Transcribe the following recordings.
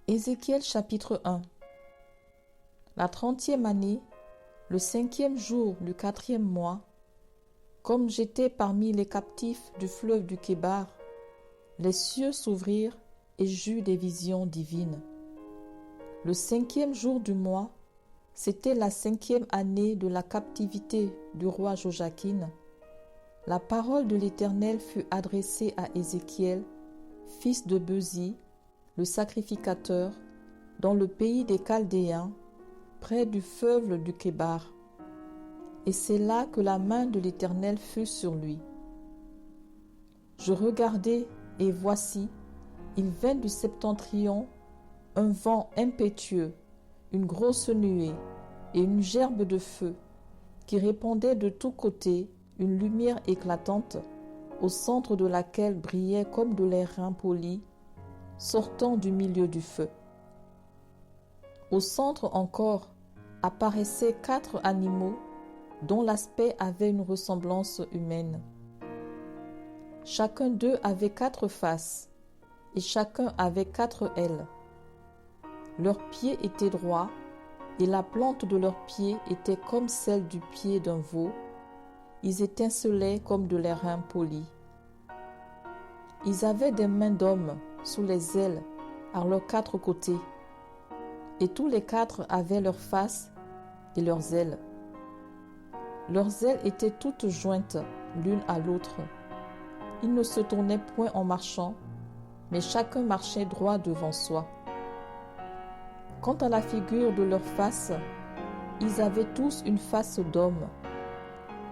Ézéchiel chapitre 1. La 30e année, le 5e jour du 4e mois, comme j'étais parmi les captifs du fleuve du Kébar, les cieux s'ouvrirent et j'eus des visions divines. Le 5e jour du mois, c'était la 5e année de la captivité du roi Joachim. La parole de l'Éternel fut adressée à Ézéchiel, fils de Buzi, le sacrificateur, dans le pays des Chaldéens, près du fleuve du Kébar. Et c'est là que la main de l'Éternel fut sur lui. Je regardai, et voici, il vint du septentrion un vent impétueux, une grosse nuée et une gerbe de feu, qui répandait de tous côtés une lumière éclatante, au centre de laquelle brillait comme de l'airain poli, sortant du milieu du feu. Au centre encore apparaissaient 4 animaux dont l'aspect avait une ressemblance humaine. Chacun d'eux avait 4 faces, et chacun avait 4 ailes. Leurs pieds étaient droits, et la plante de leurs pieds était comme celle du pied d'un veau. Ils étincelaient comme de l'airain poli. Ils avaient des mains d'hommes sous les ailes, à leurs 4 côtés, et tous les 4 avaient leurs faces et leurs ailes. Leurs ailes étaient toutes jointes l'une à l'autre. Ils ne se tournaient point en marchant, mais chacun marchait droit devant soi. Quant à la figure de leur face, ils avaient tous une face d'homme,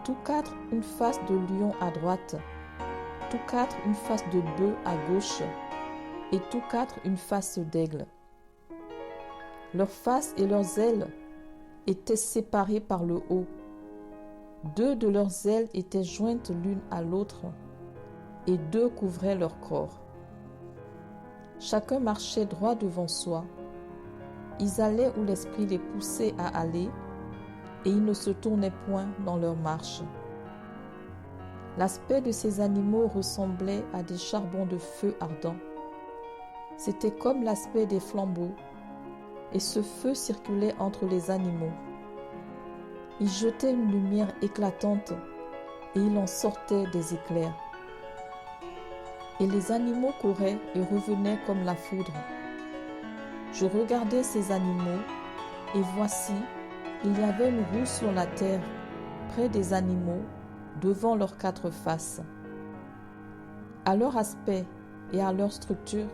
tous 4 une face de lion à droite, tous 4 une face de bœuf à gauche, et tous 4 une face d'aigle. Leurs faces et leurs ailes étaient séparées par le haut. 2 de leurs ailes étaient jointes l'une à l'autre, et 2 couvraient leur corps. Chacun marchait droit devant soi. Ils allaient où l'esprit les poussait à aller, et ils ne se tournaient point dans leur marche. L'aspect de ces animaux ressemblait à des charbons de feu ardents. C'était comme l'aspect des flambeaux, et ce feu circulait entre les animaux. Il jetait une lumière éclatante, et il en sortait des éclairs. Et les animaux couraient et revenaient comme la foudre. Je regardais ces animaux, et voici, il y avait une roue sur la terre, près des animaux, devant leurs 4 faces. À leur aspect et à leur structure,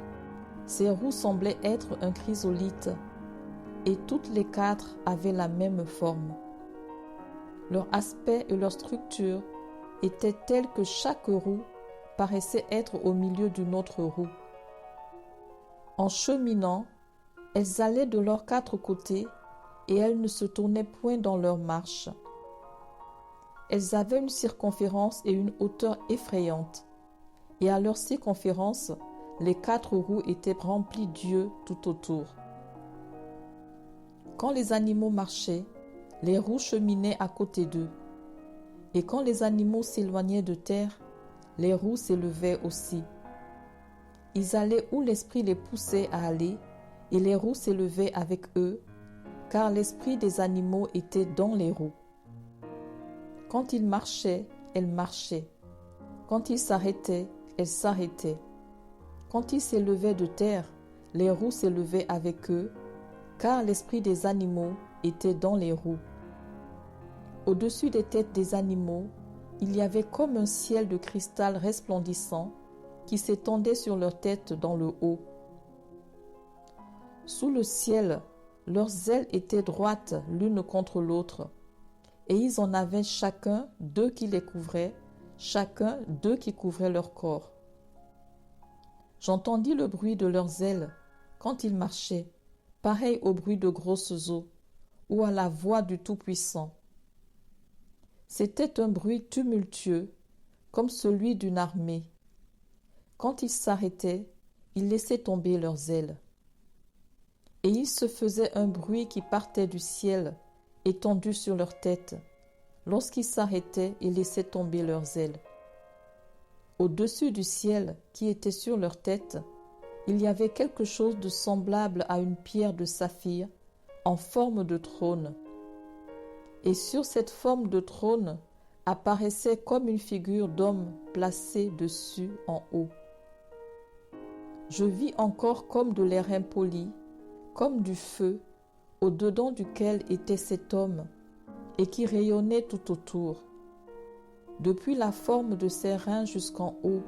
ces roues semblaient être un chrysolithe, et toutes les 4 avaient la même forme. Leur aspect et leur structure étaient tels que chaque roue paraissait être au milieu d'une autre roue. En cheminant, elles allaient de leurs 4 côtés, et elles ne se tournaient point dans leur marche. Elles avaient une circonférence et une hauteur effrayantes, et à leur circonférence, les 4 roues étaient remplies d'yeux tout autour. Quand les animaux marchaient, les roues cheminaient à côté d'eux, et quand les animaux s'éloignaient de terre, les roues s'élevaient aussi. Ils allaient où l'esprit les poussait à aller, et les roues s'élevaient avec eux, car l'esprit des animaux était dans les roues. Quand ils marchaient, elles marchaient. Quand ils s'arrêtaient, elles s'arrêtaient. Quand ils s'élevaient de terre, les roues s'élevaient avec eux, car l'esprit des animaux était dans les roues. Au-dessus des têtes des animaux, il y avait comme un ciel de cristal resplendissant qui s'étendait sur leurs têtes dans le haut. Sous le ciel, leurs ailes étaient droites l'une contre l'autre, et ils en avaient chacun 2 qui les couvraient, chacun 2 qui couvraient leur corps. J'entendis le bruit de leurs ailes quand ils marchaient, pareil au bruit de grosses eaux, ou à la voix du Tout-Puissant. C'était un bruit tumultueux, comme celui d'une armée. Quand ils s'arrêtaient, ils laissaient tomber leurs ailes. Et il se faisait un bruit qui partait du ciel, étendu sur leurs têtes, lorsqu'ils s'arrêtaient et laissaient tomber leurs ailes. Au-dessus du ciel qui était sur leurs têtes, il y avait quelque chose de semblable à une pierre de saphir en forme de trône. Et sur cette forme de trône apparaissait comme une figure d'homme placée dessus en haut. Je vis encore comme de l'airain poli, comme du feu, au-dedans duquel était cet homme, et qui rayonnait tout autour. Depuis la forme de ses reins jusqu'en haut,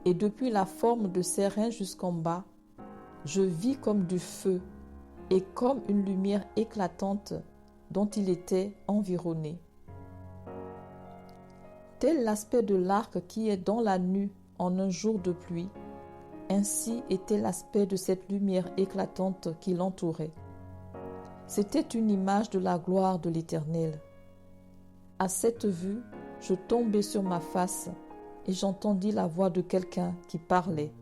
et depuis la forme de ses reins jusqu'en bas, je vis comme du feu, et comme une lumière éclatante dont il était environné. Tel l'aspect de l'arc qui est dans la nue en un jour de pluie, ainsi était l'aspect de cette lumière éclatante qui l'entourait. C'était une image de la gloire de l'Éternel. À cette vue, je tombai sur ma face et j'entendis la voix de quelqu'un qui parlait.